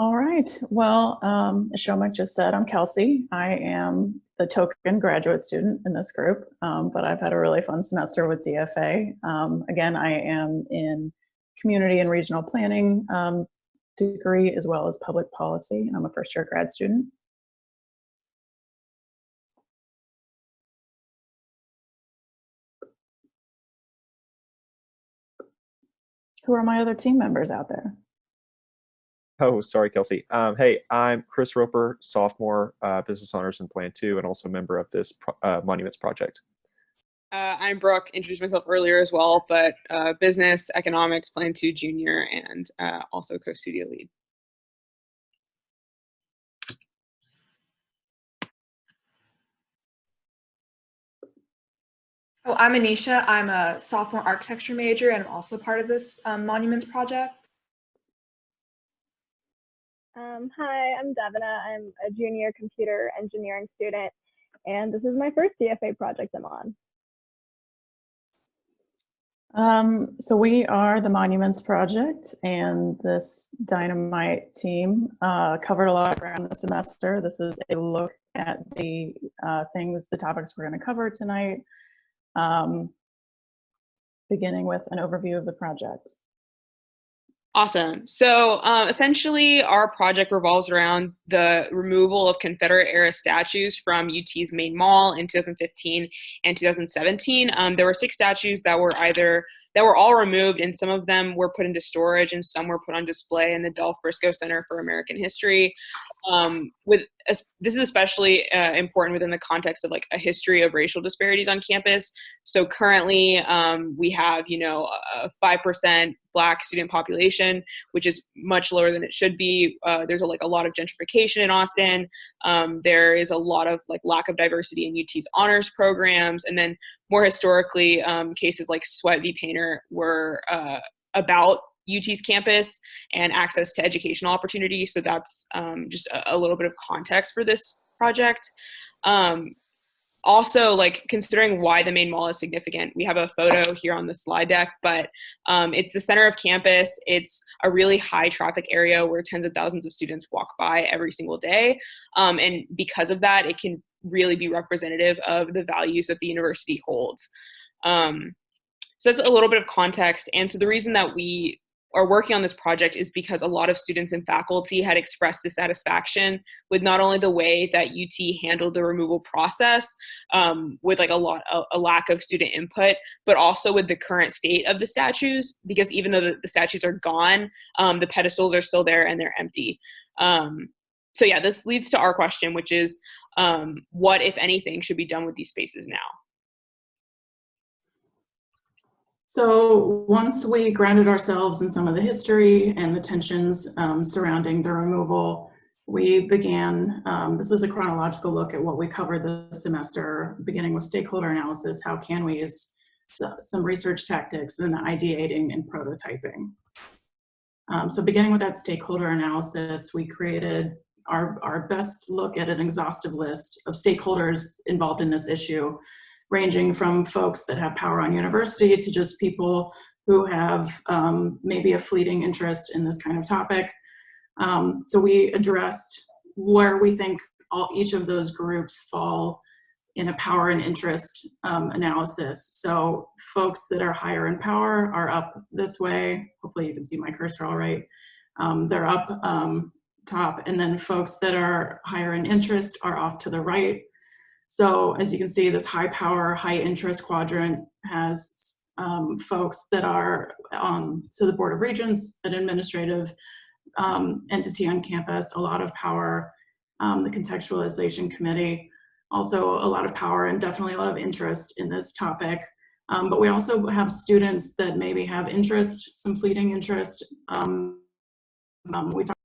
All right. Well, as Shomak just said, I'm Kelsey. I am the token graduate student in this group, but I've had a really fun semester with DFA. Again, I am in community and regional planning degree as well as public policy. I'm a first year grad student. Who are my other team members out there? Oh, sorry, Kelsey. Hey, I'm Chris Roper, sophomore, business honors in Plan 2, and also a member of this Monuments project. I'm Brooke, introduced myself earlier as well, but business, economics, Plan 2 junior, and also co-studio lead. Oh, I'm Anisha. I'm a sophomore architecture major and I'm also part of this Monuments project. Hi, I'm Devina. I'm a junior computer engineering student, and this is my first DFA project I'm on. So we are the Monuments Project, and this dynamite team covered a lot of ground this semester. This is a look at the topics we're going to cover tonight, beginning with an overview of the project. Awesome. So essentially, our project revolves around the removal of Confederate-era statues from UT's main mall in 2015 and 2017. There were 6 statues that were all removed, and some of them were put into storage, and some were put on display in the Del Frisco Center for American History. This is especially important within the context of like a history of racial disparities on campus. So currently, we have a 5% Black student population, which is much lower than it should be. There's a lot of gentrification in Austin. There is a lot of lack of diversity in UT's honors programs, and then more historically, cases like Sweat v. Painter were about UT's campus and access to educational opportunity. So that's just a little bit of context for this project. Also, considering why the main mall is significant, we have a photo here on the slide deck, but it's the center of campus. It's a really high traffic area where tens of thousands of students walk by every single day. And because of that, it can really be representative of the values that the university holds. So that's a little bit of context. And so the reason that we are working on this project is because a lot of students and faculty had expressed dissatisfaction with not only the way that UT handled the removal process, with a lack of student input, but also with the current state of the statues, because even though the statues are gone, the pedestals are still there and they're empty. So yeah, this leads to our question, which is, what, if anything, should be done with these spaces now? So once we grounded ourselves in some of the history and the tensions surrounding the removal, we began, this is a chronological look at what we covered this semester, beginning with stakeholder analysis. How can we use some research tactics, and then ideating and prototyping. So beginning with that stakeholder analysis, we created our best look at an exhaustive list of stakeholders involved in this issue, ranging from folks that have power on university to just people who have maybe a fleeting interest in this kind of topic. So we addressed where we think each of those groups fall in a power and interest analysis. So folks that are higher in power are up this way. Hopefully you can see my cursor all right. They're up top, and then folks that are higher in interest are off to the right. So as you can see, this high power, high interest quadrant has folks that are so the Board of Regents, an administrative entity on campus, a lot of power, the contextualization committee, also a lot of power and definitely a lot of interest in this topic. But we also have students that maybe have interest, some fleeting interest. We talk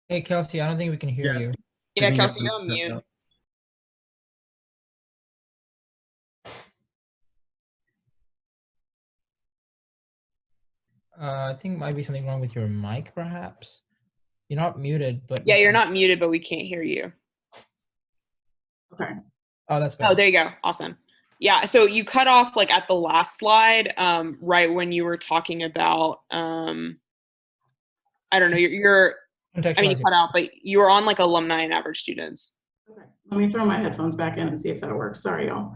Hey, Kelsey, I don't think we can hear you. Yeah, Kelsey, you're on mute. I think might be something wrong with your mic, perhaps. You're not muted, but Yeah, you're not muted, but we can't hear you. Okay. Oh, that's Oh, better. there you go. Awesome. Yeah, so you cut off like at the last slide, right when you were talking about, I don't know, you Contextualizing. cut out, but you were on like alumni and average students. Okay. Let me throw my headphones back in and see if that works. Sorry, y'all.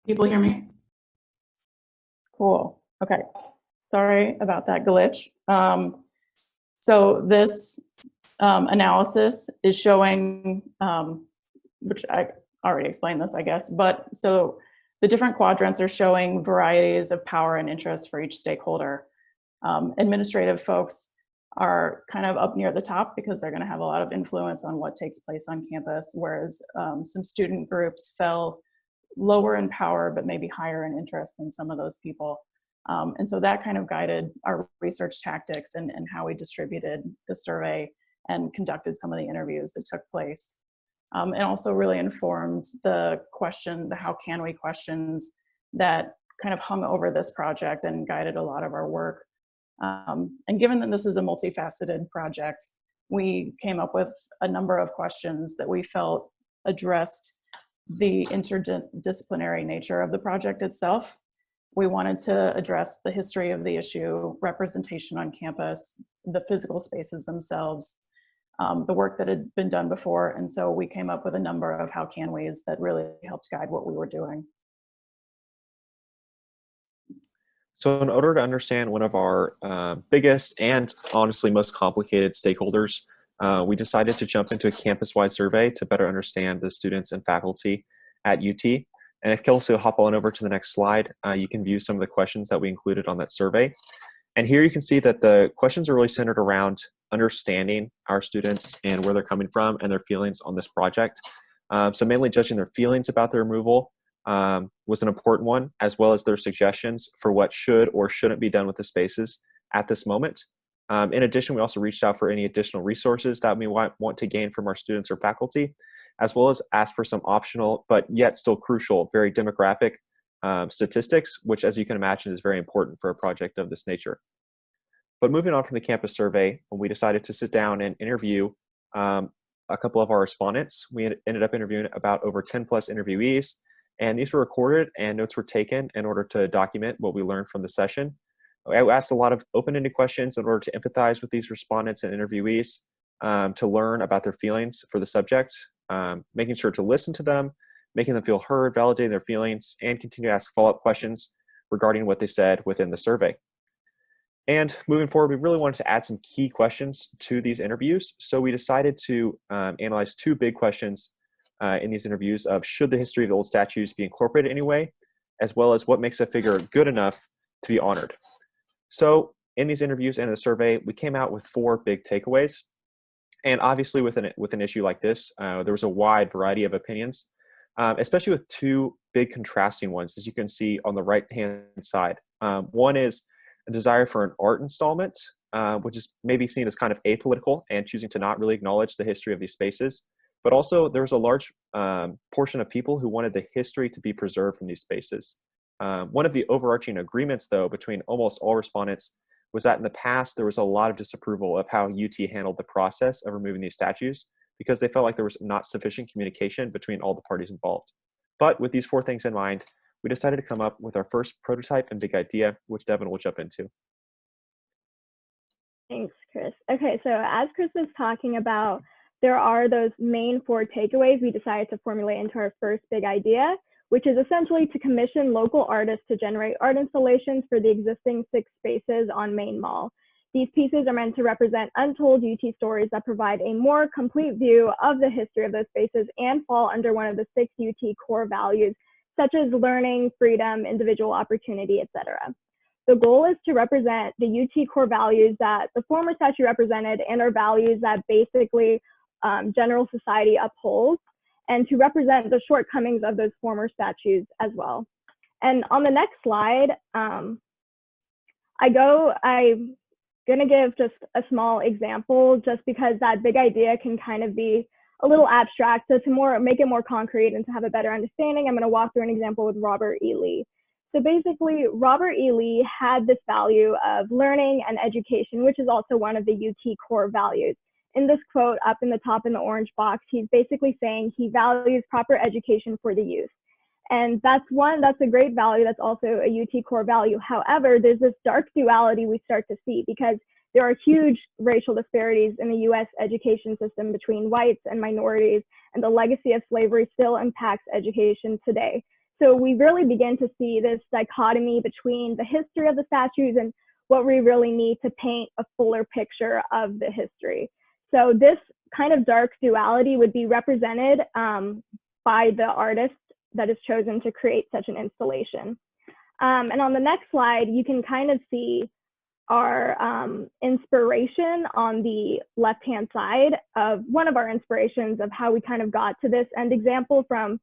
People hear me? Cool. Okay. Sorry about that glitch. So this analysis is showing, which I already explained this, I guess, but so the different quadrants are showing varieties of power and interest for each stakeholder. Administrative folks are kind of up near the top because they're going to have a lot of influence on what takes place on campus, whereas some student groups fell lower in power, but maybe higher in interest than some of those people. And so that kind of guided our research tactics and how we distributed the survey and conducted some of the interviews that took place. And also really informed the how can we questions that kind of hung over this project and guided a lot of our work. And given that this is a multifaceted project, we came up with a number of questions that we felt addressed the interdisciplinary nature of the project itself. We wanted to address the history of the issue, representation on campus, the physical spaces themselves, the work that had been done before. And so we came up with a number of how can we's that really helped guide what we were doing. So in order to understand one of our biggest and honestly most complicated stakeholders, we decided to jump into a campus-wide survey to better understand the students and faculty at UT. And if Kelsey will hop on over to the next slide, you can view some of the questions that we included on that survey. And here you can see that the questions are really centered around understanding our students and where they're coming from and their feelings on this project. So mainly judging their feelings about the removal was an important one, as well as their suggestions for what should or shouldn't be done with the spaces at this moment. In addition, we also reached out for any additional resources that we want to gain from our students or faculty, as well as asked for some optional, but yet still crucial, very demographic statistics, which as you can imagine is very important for a project of this nature. But moving on from the campus survey, we decided to sit down and interview a couple of our respondents. We ended up interviewing about over 10 plus interviewees, and these were recorded and notes were taken in order to document what we learned from the session. I asked a lot of open-ended questions in order to empathize with these respondents and interviewees, to learn about their feelings for the subject, making sure to listen to them, making them feel heard, validating their feelings, and continue to ask follow-up questions regarding what they said within the survey. And moving forward, we really wanted to add some key questions to these interviews. So we decided to analyze two big questions in these interviews of should the history of the old statues be incorporated anyway, as well as what makes a figure good enough to be honored. So in these interviews and in the survey, we came out with 4 big takeaways. And obviously with an issue like this, there was a wide variety of opinions, especially with 2 big contrasting ones, as you can see on the right-hand side. One is a desire for an art installment, which is maybe seen as kind of apolitical and choosing to not really acknowledge the history of these spaces. But also there was a large portion of people who wanted the history to be preserved from these spaces. One of the overarching agreements, though, between almost all respondents was that in the past there was a lot of disapproval of how UT handled the process of removing these statues because they felt like there was not sufficient communication between all the parties involved. But with these 4 things in mind, we decided to come up with our first prototype and big idea, which Devin will jump into. Thanks, Chris. Okay, so as Chris was talking about, there are those main 4 takeaways we decided to formulate into our first big idea, which is essentially to commission local artists to generate art installations for the existing 6 spaces on Main Mall. These pieces are meant to represent untold UT stories that provide a more complete view of the history of those spaces and fall under one of the 6 UT core values, such as learning, freedom, individual opportunity, etc. The goal is to represent the UT core values that the former statue represented and are values that basically general society upholds, and to represent the shortcomings of those former statues as well. And on the next slide, I'm gonna give just a small example just because that big idea can kind of be a little abstract. So to make it more concrete and to have a better understanding, I'm gonna walk through an example with Robert E. Lee. So basically, Robert E. Lee had this value of learning and education, which is also one of the UT core values. In this quote up in the top in the orange box, he's basically saying he values proper education for the youth. And that's a great value. That's also a UT core value. However, there's this dark duality we start to see because there are huge racial disparities in the US education system between whites and minorities, and the legacy of slavery still impacts education today. So we really begin to see this dichotomy between the history of the statues and what we really need to paint a fuller picture of the history. So this kind of dark duality would be represented by the artist that is chosen to create such an installation. And on the next slide, you can kind of see our inspiration on the left-hand side of one of our inspirations of how we kind of got to this end example from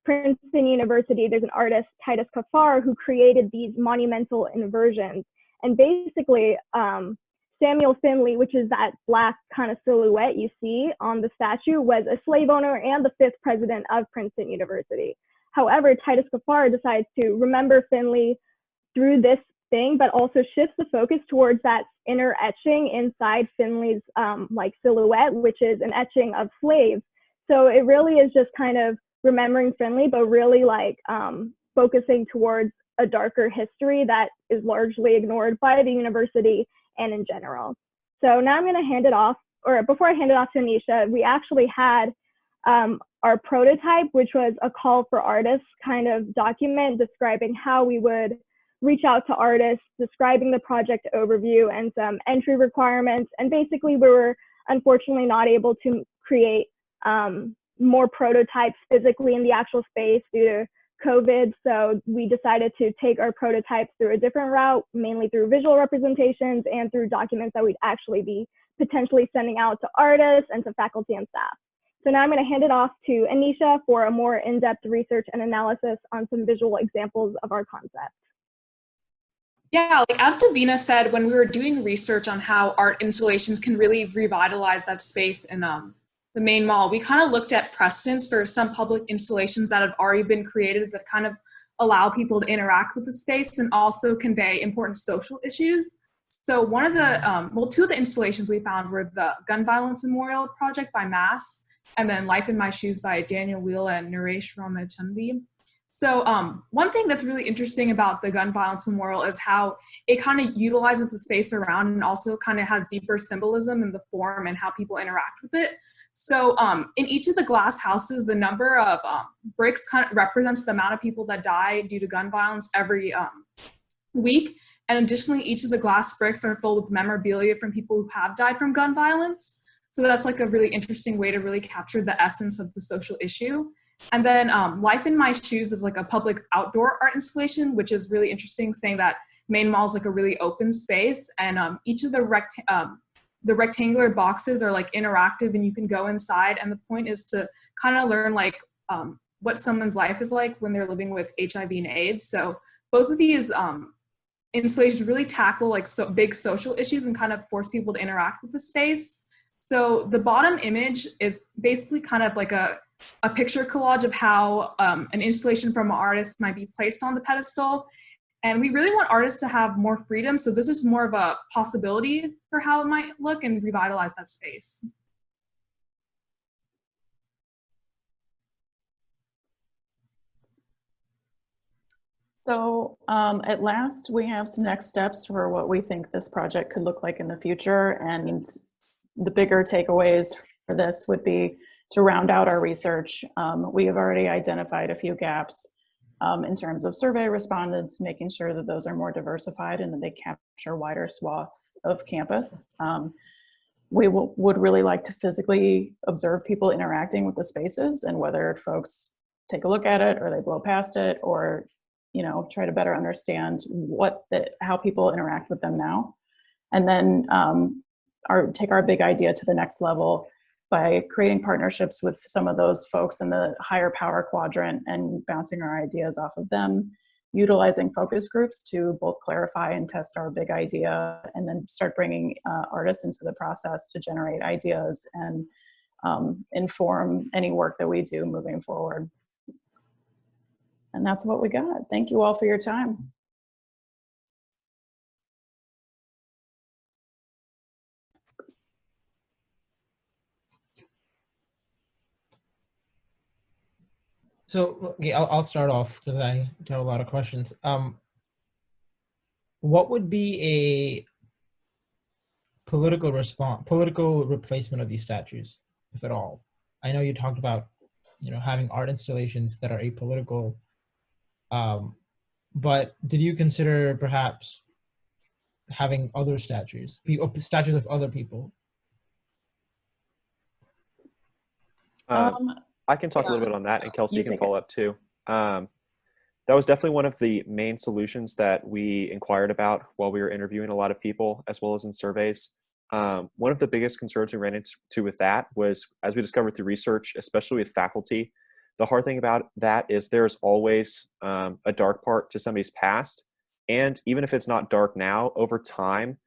Princeton University. There's an artist, Titus Kaphar, who created these monumental inversions. And basically, Samuel Finley, which is that black kind of silhouette you see on the statue, was a slave owner and the 5th president of Princeton University. However, Titus Kaphar decides to remember Finley through this thing, but also shifts the focus towards that inner etching inside Finley's like silhouette, which is an etching of slaves. So it really is just kind of remembering Finley, but really like focusing towards a darker history that is largely ignored by the university and in general. So now I'm going to hand it off, or before I hand it off to Anisha, we actually had our prototype, which was a call for artists kind of document describing how we would reach out to artists, describing the project overview and some entry requirements. And basically we were unfortunately not able to create more prototypes physically in the actual space due to COVID. So we decided to take our prototypes through a different route, mainly through visual representations and through documents that we'd actually be potentially sending out to artists and to faculty and staff. So now I'm going to hand it off to Anisha for a more in-depth research and analysis on some visual examples of our concept. Yeah, like as Davina said, when we were doing research on how art installations can really revitalize that space in the main mall, we kind of looked at precedents for some public installations that have already been created that kind of allow people to interact with the space and also convey important social issues. So one of the, two of the installations we found were the Gun Violence Memorial Project by Mass, and then Life in My Shoes by Daniel Wheel and Naresh Ramachandra. So one thing that's really interesting about the Gun Violence Memorial is how it kind of utilizes the space around and also kind of has deeper symbolism in the form and how people interact with it. So in each of the glass houses, the number of bricks kind of represents the amount of people that die due to gun violence every week. And additionally, each of the glass bricks are filled with memorabilia from people who have died from gun violence. So that's like a really interesting way to really capture the essence of the social issue. And then Life in My Shoes is like a public outdoor art installation, which is really interesting, saying that Main Mall is like a really open space, and each of the rectangular boxes are like interactive and you can go inside. And the point is to kind of learn like what someone's life is like when they're living with HIV and AIDS. So both of these installations really tackle like big social issues and kind of force people to interact with the space. So the bottom image is basically kind of like a picture collage of how an installation from an artist might be placed on the pedestal. And we really want artists to have more freedom. So this is more of a possibility for how it might look and revitalize that space. So at last, we have some next steps for what we think this project could look like in the future. And the bigger takeaways for this would be to round out our research. We have already identified a few gaps in terms of survey respondents, making sure that those are more diversified and that they capture wider swaths of campus. We would really like to physically observe people interacting with the spaces, and whether folks take a look at it or they blow past it, or try to better understand how people interact with them now. And then take our big idea to the next level by creating partnerships with some of those folks in the higher power quadrant and bouncing our ideas off of them, utilizing focus groups to both clarify and test our big idea, and then start bringing artists into the process to generate ideas and inform any work that we do moving forward. And that's what we got. Thank you all for your time. So, okay, I'll start off because I do have a lot of questions. What would be a political replacement of these statues, if at all? I know you talked about, having art installations that are apolitical, but did you consider perhaps having other statues, statues of other people? I can talk a little bit on that, and Kelsey, you can follow up too. That was definitely one of the main solutions that we inquired about while we were interviewing a lot of people, as well as in surveys. One of the biggest concerns we ran into with that was, as we discovered through research, especially with faculty, the hard thing about that is there's always a dark part to somebody's past. And even if it's not dark now, over time,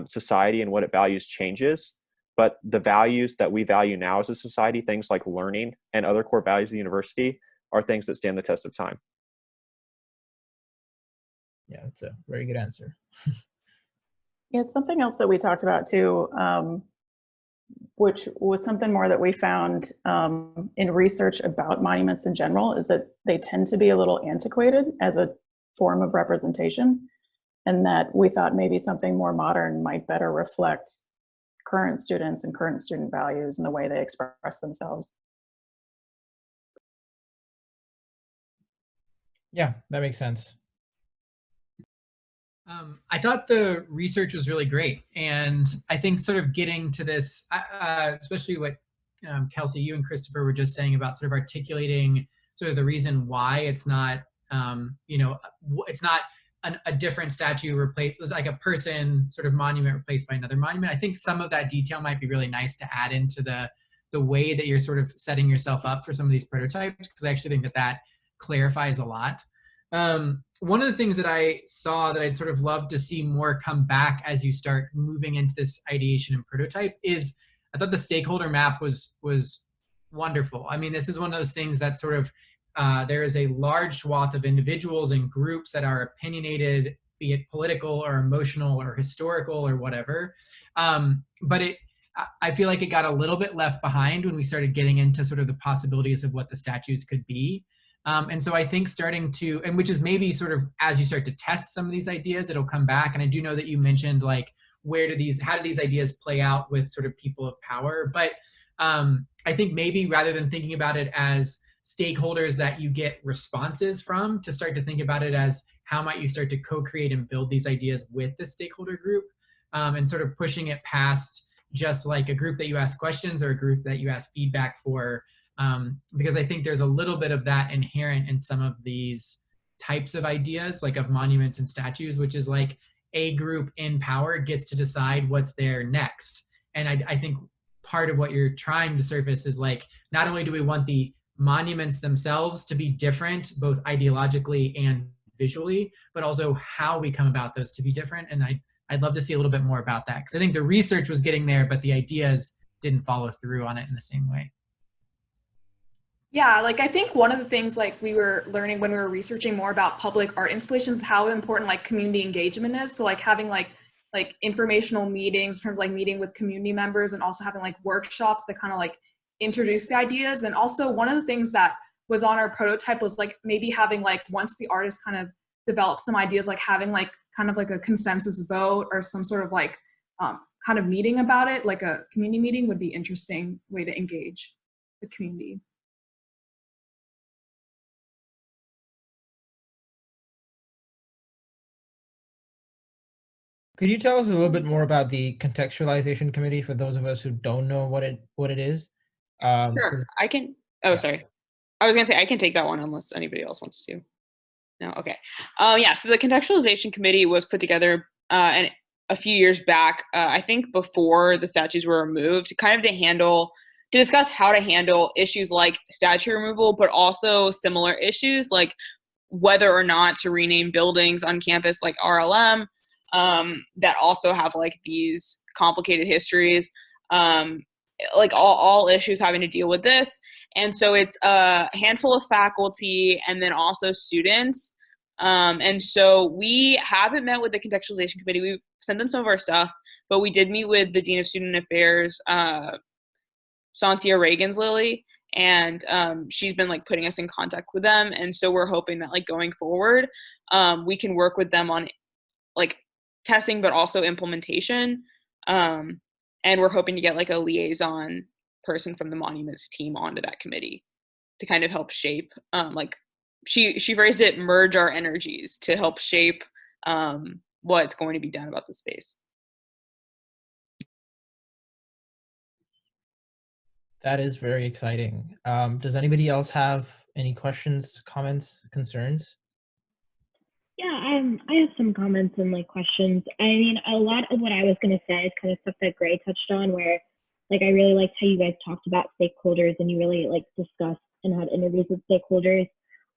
society and what it values changes. But the values that we value now as a society, things like learning and other core values of the university, are things that stand the test of time. Yeah, that's a very good answer. Yeah, something else that we talked about too, which was something more that we found in research about monuments in general, is that they tend to be a little antiquated as a form of representation, and that we thought maybe something more modern might better reflect current students and current student values and the way they express themselves. Yeah, that makes sense. I thought the research was really great. And I think sort of getting to this, especially what Kelsey, you and Christopher were just saying about sort of articulating sort of the reason why it's not, it's not a different statue replaced, like a person sort of monument replaced by another monument. I think some of that detail might be really nice to add into the way that you're sort of setting yourself up for some of these prototypes, because I actually think that clarifies a lot. One of the things that I saw that I'd sort of love to see more come back as you start moving into this ideation and prototype is, I thought the stakeholder map was wonderful. I mean, this is one of those things that sort of, there is a large swath of individuals and groups that are opinionated, be it political or emotional or historical or whatever. But I feel like it got a little bit left behind when we started getting into sort of the possibilities of what the statues could be. And so I think starting to, and which is maybe sort of as you start to test some of these ideas, it'll come back. And I do know that you mentioned like, how do these ideas play out with sort of people of power? But I think maybe rather than thinking about it as stakeholders that you get responses from, to start to think about it as how might you start to co-create and build these ideas with the stakeholder group, and sort of pushing it past just like a group that you ask questions or a group that you ask feedback for. Because I think there's a little bit of that inherent in some of these types of ideas, like of monuments and statues, which is like a group in power gets to decide what's there next. And I think part of what you're trying to surface is like, not only do we want the monuments themselves to be different, both ideologically and visually, but also how we come about those to be different. And I'd love to see a little bit more about that, because I think the research was getting there, but the ideas didn't follow through on it in the same way. Yeah, like I think one of the things like we were learning when we were researching more about public art installations, how important like community engagement is. So like having like informational meetings in terms of like meeting with community members, and also having like workshops that kind of like introduce the ideas. And also one of the things that was on our prototype was like maybe having like, once the artist kind of developed some ideas, like having like kind of like a consensus vote or some sort of like kind of meeting about it, like a community meeting would be interesting way to engage the community. Could you tell us a little bit more about the contextualization committee for those of us who don't know what it is? Sure, I can. Oh, yeah. Sorry. I was gonna say I can take that one unless anybody else wants to. No, okay. Yeah. So the contextualization committee was put together and a few years back. I think before the statues were removed, kind of to discuss how to handle issues like statue removal, but also similar issues like whether or not to rename buildings on campus like RLM. That also have like these complicated histories, like all issues having to deal with this. And so it's a handful of faculty and then also students. And so we haven't met with the contextualization committee. We've sent them some of our stuff, but we did meet with the Dean of Student Affairs, Santia Reagan's Lily, and she's been like putting us in contact with them. And so we're hoping that like going forward, we can work with them on like testing, but also implementation. And we're hoping to get like a liaison person from the monuments team onto that committee to kind of help shape, like she phrased it, merge our energies to help shape what's going to be done about the space. That is very exciting. Does anybody else have any questions, comments, concerns? Yeah, I have some comments and like questions. I mean, a lot of what I was going to say is kind of stuff that Gray touched on, where like I really liked how you guys talked about stakeholders and you really like discussed and had interviews with stakeholders.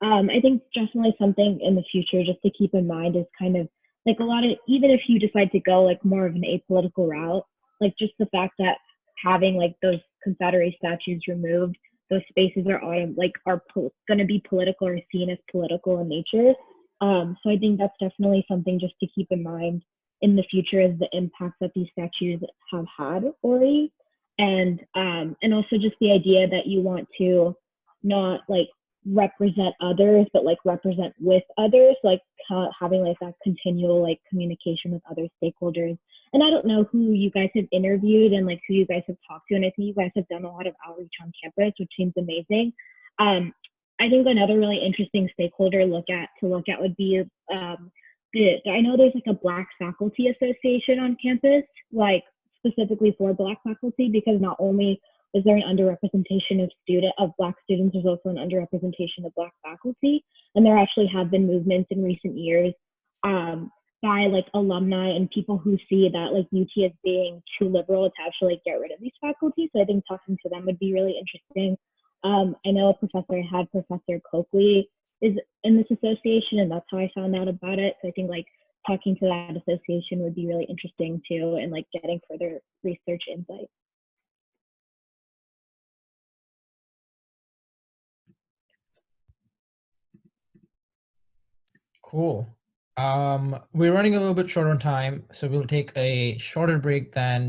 I think definitely something in the future just to keep in mind is kind of like a lot of, even if you decide to go like more of an apolitical route, like just the fact that having like those Confederate statues removed, those spaces are going to be political or seen as political in nature. So I think that's definitely something just to keep in mind in the future is the impact that these statues have had already. And also just the idea that you want to not like represent others, but like represent with others, like having like that continual like communication with other stakeholders. And I don't know who you guys have interviewed and like who you guys have talked to. And I think you guys have done a lot of outreach on campus, which seems amazing. I think another really interesting stakeholder to look at would be I know there's like a Black Faculty Association on campus, like specifically for Black faculty, because not only is there an underrepresentation of Black students, there's also an underrepresentation of Black faculty, and there actually have been movements in recent years by like alumni and people who see that like UT as being too liberal to actually like, get rid of these faculty. So I think talking to them would be really interesting. I know Professor Coakley is in this association, and that's how I found out about it. So I think like talking to that association would be really interesting too, and like getting further research insight. Cool. We're running a little bit short on time, so we'll take a shorter break than